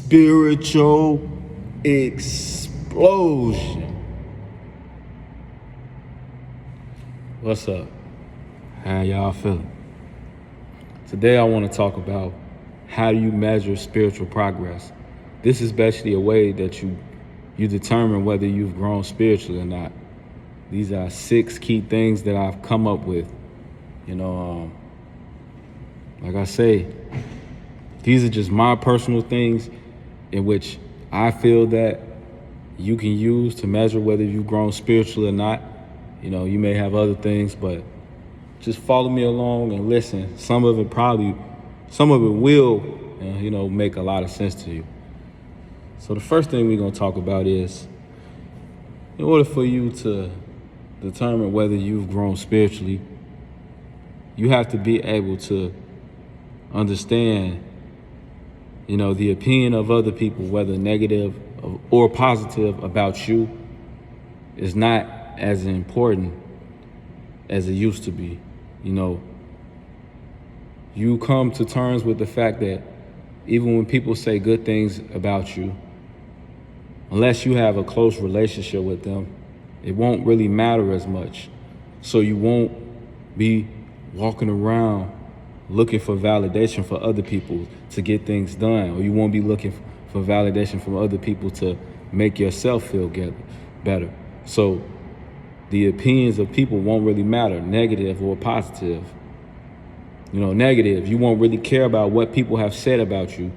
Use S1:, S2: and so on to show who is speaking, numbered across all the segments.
S1: spiritual explosion. What's up? How y'all feeling? Today I want to talk about how do you measure spiritual progress. This is basically a way that you determine whether you've grown spiritually or not. These are 6 key things that I've come up with. Like I say, these are just my personal things in which I feel that you can use to measure whether you've grown spiritually or not. You may have other things, but just follow me along and listen. Some of it will, make a lot of sense to you. So the first thing we're going to talk about is, in order for you to determine whether you've grown spiritually, you have to be able to understand, the opinion of other people, whether negative or positive about you, is not as important as it used to be. You come to terms with the fact that even when people say good things about you, unless you have a close relationship with them, it won't really matter as much. So you won't be walking around looking for validation for other people to get things done, or you won't be looking for validation from other people to make yourself feel better. So the opinions of people won't really matter, negative or positive. Negative, you won't really care about what people have said about you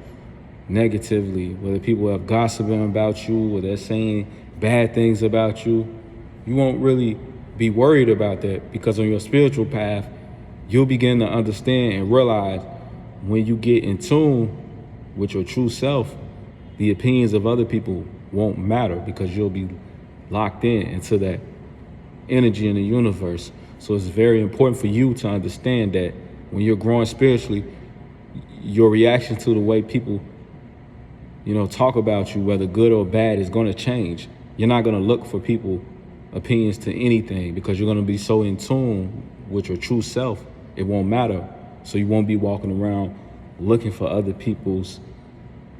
S1: negatively, whether people have gossiping about you or they're saying bad things about you. You won't really be worried about that, because on your spiritual path, you'll begin to understand and realize when you get in tune with your true self, the opinions of other people won't matter, because you'll be locked into that energy in the universe. So it's very important for you to understand that when you're growing spiritually, your reaction to the way people, talk about you, whether good or bad, is going to change. You're not going to look for people opinions to anything, because you're going to be so in tune with your true self, it won't matter. So you won't be walking around looking for other people's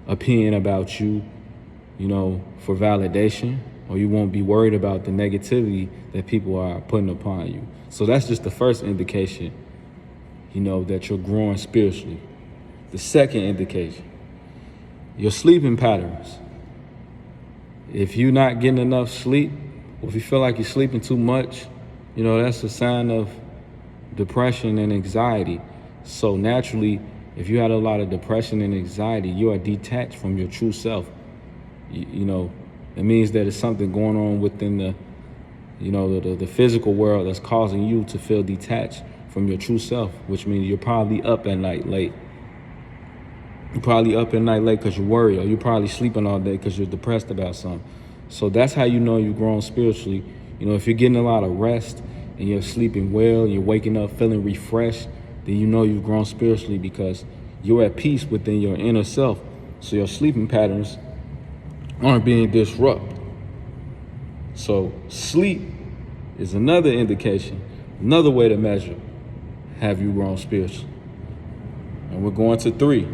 S1: opinion about you, for validation, or you won't be worried about the negativity that people are putting upon you. So that's just the first indication, that you're growing spiritually. The second indication, your sleeping patterns. If you're not getting enough sleep, or if you feel like you're sleeping too much, that's a sign of depression and anxiety. So naturally, if you had a lot of depression and anxiety, you are detached from your true self. It means that it's something going on within the physical world that's causing you to feel detached from your true self, which means you're probably up at night late. You're probably up at night late because you're worried, or you're probably sleeping all day because you're depressed about something. So that's how you know you've grown spiritually. If you're getting a lot of rest and you're sleeping well and you're waking up feeling refreshed, then you know you've grown spiritually, because you're at peace within your inner self. So your sleeping patterns aren't being disrupted. So sleep is another indication, another way to measure, have you grown spiritually? And we're going to 3,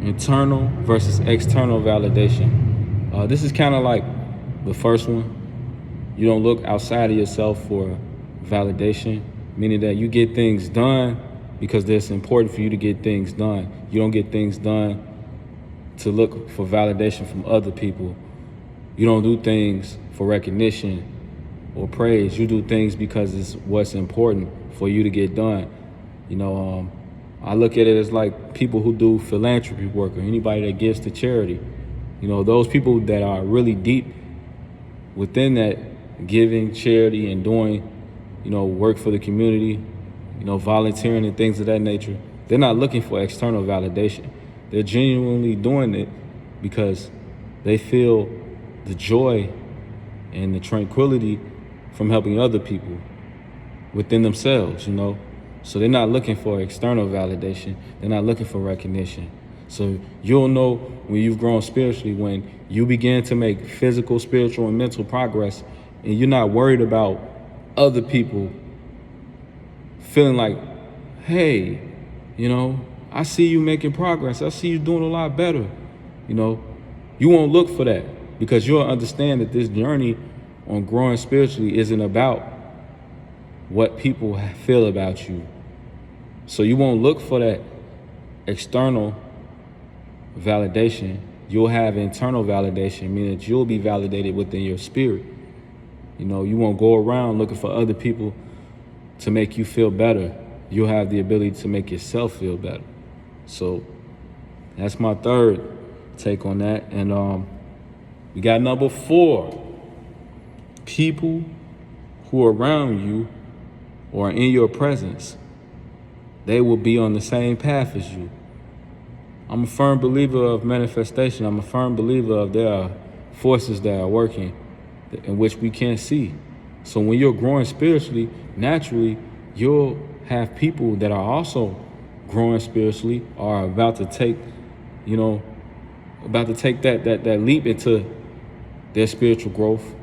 S1: internal versus external validation. This is kind of like the first one. You don't look outside of yourself for validation, meaning that you get things done because it's important for you to get things done. You don't get things done to look for validation from other people. You don't do things for recognition or praise. You do things because it's what's important for you to get done. I look at it as like people who do philanthropy work, or anybody that gives to charity. Those people that are really deep within that giving, charity, and doing, work for the community, volunteering and things of that nature, they're not looking for external validation. They're genuinely doing it because they feel the joy and the tranquility from helping other people within themselves, So they're not looking for external validation. They're not looking for recognition. So you'll know when you've grown spiritually when you begin to make physical, spiritual, and mental progress, and you're not worried about other people feeling like, hey, I see you making progress. I see you doing a lot better. You know, you won't look for that because you'll understand that this journey on growing spiritually isn't about what people feel about you. So you won't look for that external validation. You'll have internal validation, meaning that you'll be validated within your spirit. You know, you won't go around looking for other people to make you feel better. You'll have the ability to make yourself feel better. So that's my third take on that. And we got number 4. People who are around you or in your presence, they will be on the same path as you. I'm a firm believer of manifestation. I'm a firm believer of there are forces that are working in which we can't see. So when you're growing spiritually, naturally, you'll have people that are also growing spiritually or about to take, that leap into their spiritual growth.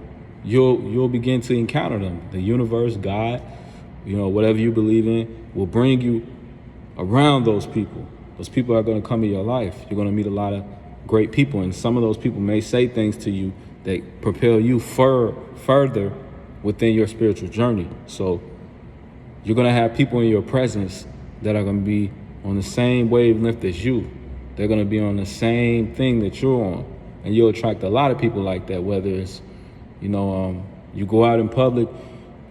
S1: You'll begin to encounter them. The universe, God, whatever you believe in, will bring you around those people. Those people are going to come in your life. You're going to meet a lot of great people, and some of those people may say things to you that propel you further within your spiritual journey. So you're going to have people in your presence that are going to be on the same wavelength as you. They're going to be on the same thing that you're on, and you'll attract a lot of people like that. Whether it's, you go out in public,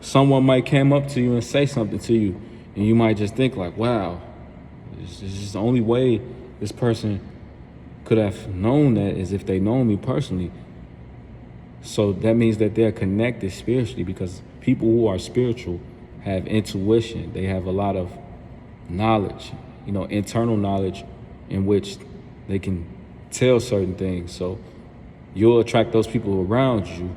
S1: someone might come up to you and say something to you, and you might just think like, wow, this is the only way this person could have known that is if they know me personally. So that means that they're connected spiritually, because people who are spiritual have intuition. They have a lot of knowledge, internal knowledge in which they can tell certain things. So you'll attract those people around you.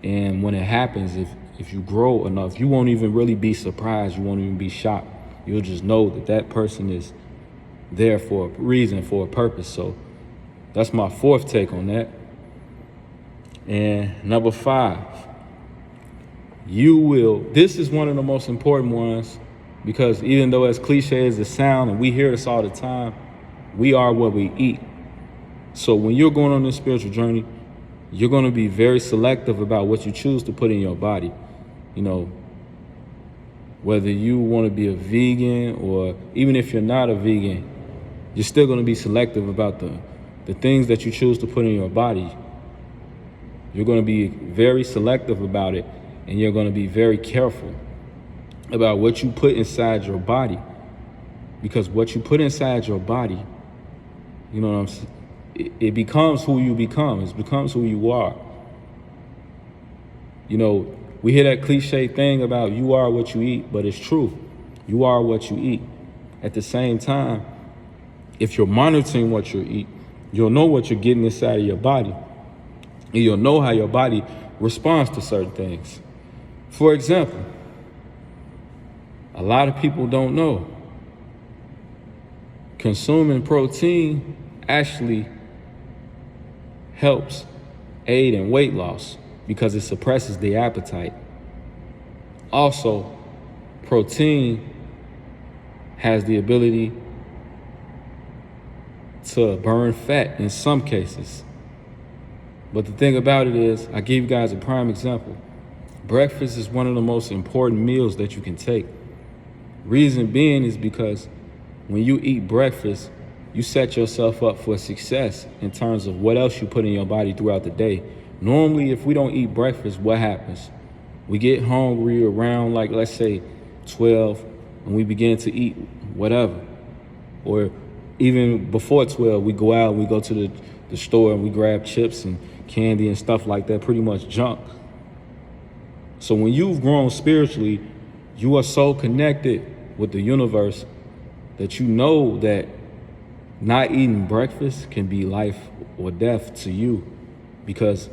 S1: And when it happens, if you grow enough, you won't even really be surprised. You won't even be shocked. You'll just know that that person is there for a reason, for a purpose. So that's my 4th take on that. And number 5, this is one of the most important ones, because even though as cliche as it sounds, and we hear this all the time, we are what we eat. So when you're going on this spiritual journey, you're going to be very selective about what you choose to put in your body. Whether you want to be a vegan, or even if you're not a vegan, you're still going to be selective about the things that you choose to put in your body. You're going to be very selective about it, and you're going to be very careful about what you put inside your body, because what you put inside your body, it becomes who you become. It becomes who you are. We hear that cliche thing about you are what you eat, but it's true. You are what you eat. At the same time, if you're monitoring what you eat, you'll know what you're getting inside of your body. And you'll know how your body responds to certain things. For example, a lot of people don't know consuming protein actually helps aid in weight loss, because it suppresses the appetite. Also, protein has the ability to burn fat in some cases. But the thing about it is, I give you guys a prime example. Breakfast is one of the most important meals that you can take. Reason being is because when you eat breakfast, you set yourself up for success in terms of what else you put in your body throughout the day. Normally, if we don't eat breakfast, what happens? We get hungry around, like, let's say 12, and we begin to eat whatever. Or even before 12, we go out, we go to the store, and we grab chips and candy and stuff like that, pretty much junk. So when you've grown spiritually, you are so connected with the universe that you know that not eating breakfast can be life or death to you, because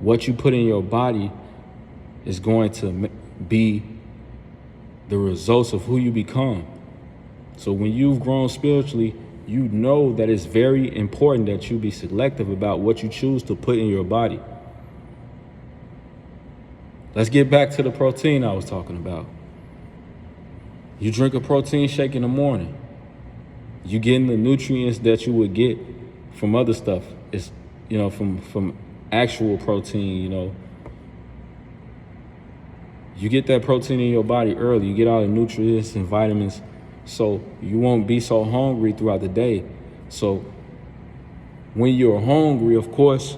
S1: what you put in your body is going to be the results of who you become. So when you've grown spiritually, you know that it's very important that you be selective about what you choose to put in your body. Let's get back to the protein I was talking about. You drink a protein shake in the morning. You getting the nutrients that you would get from other stuff. It's, from actual protein, You get that protein in your body early. You get all the nutrients and vitamins, so you won't be so hungry throughout the day. So when you're hungry, of course,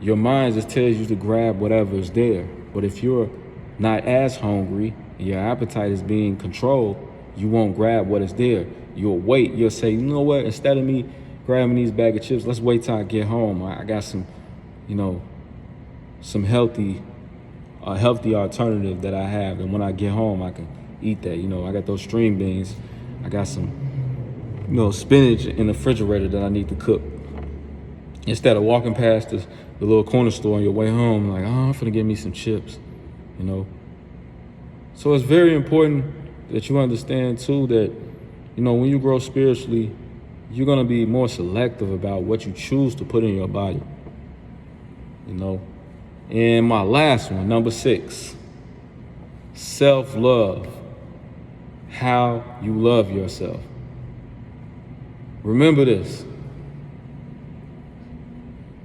S1: your mind just tells you to grab whatever is there. But if you're not as hungry and your appetite is being controlled, you won't grab what is there. You'll wait. You'll say, you know what? Instead of me grabbing these bag of chips, let's wait till I get home. I got some, some healthy alternative that I have. And when I get home, I can eat that. I got those string beans. I got some, spinach in the refrigerator that I need to cook. Instead of walking past the little corner store on your way home, like, I'm finna get me some chips, So it's very important that you understand too that, when you grow spiritually, you're gonna be more selective about what you choose to put in your body, And my last one, number 6, self-love, how you love yourself. Remember this.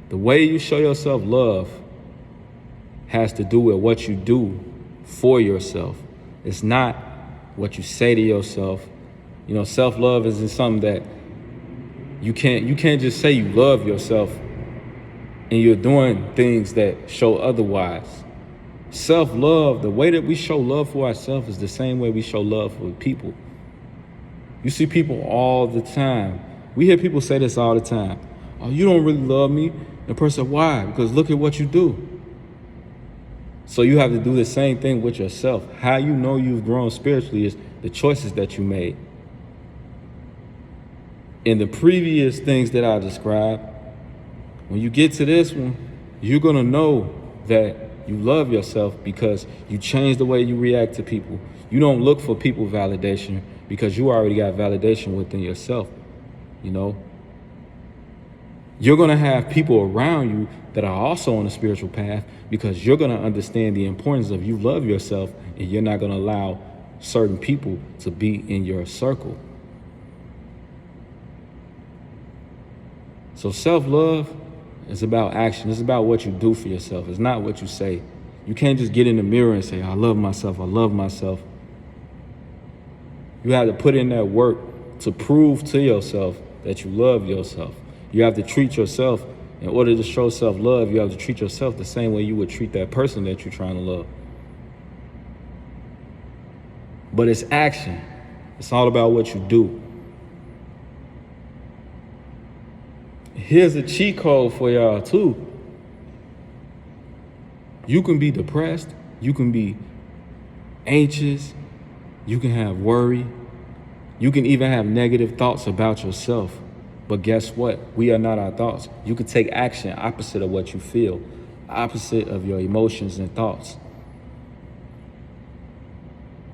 S1: The way you show yourself love has to do with what you do for yourself. It's not what you say to yourself. Self-love isn't something that you can't just say you love yourself and you're doing things that show otherwise. Self-love, the way that we show love for ourselves is the same way we show love for people. You see people all the time. We hear people say this all the time. Oh, you don't really love me. The person, why? Because look at what you do. So you have to do the same thing with yourself. How you know you've grown spiritually is the choices that you made. In the previous things that I described, when you get to this one, you're going to know that you love yourself because you change the way you react to people. You don't look for people validation because you already got validation within yourself, You're going to have people around you that are also on a spiritual path because you're going to understand the importance of you love yourself and you're not going to allow certain people to be in your circle. So self-love is about action. It's about what you do for yourself. It's not what you say. You can't just get in the mirror and say, I love myself. I love myself. You have to put in that work to prove to yourself that you love yourself. You have to treat yourself, in order to show self-love, you have to treat yourself the same way you would treat that person that you're trying to love. But it's action. It's all about what you do. Here's a cheat code for y'all too. You can be depressed. You can be anxious. You can have worry. You can even have negative thoughts about yourself. But guess what? We are not our thoughts. You can take action opposite of what you feel, opposite of your emotions and thoughts.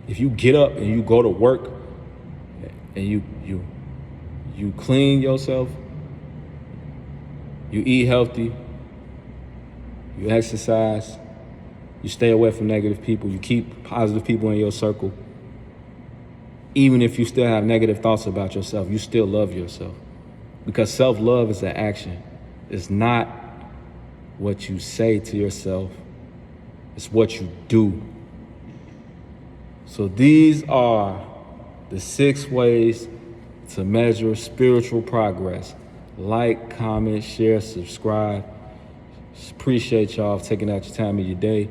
S1: If you get up and you go to work and you clean yourself, you eat healthy, you exercise, you stay away from negative people, you keep positive people in your circle, even if you still have negative thoughts about yourself, you still love yourself. Because self-love is an action. It's not what you say to yourself. It's what you do. So these are the 6 ways to measure spiritual progress. Like, comment, share, subscribe. Appreciate y'all for taking out your time of your day.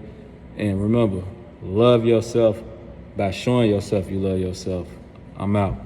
S1: And remember, love yourself by showing yourself you love yourself. I'm out.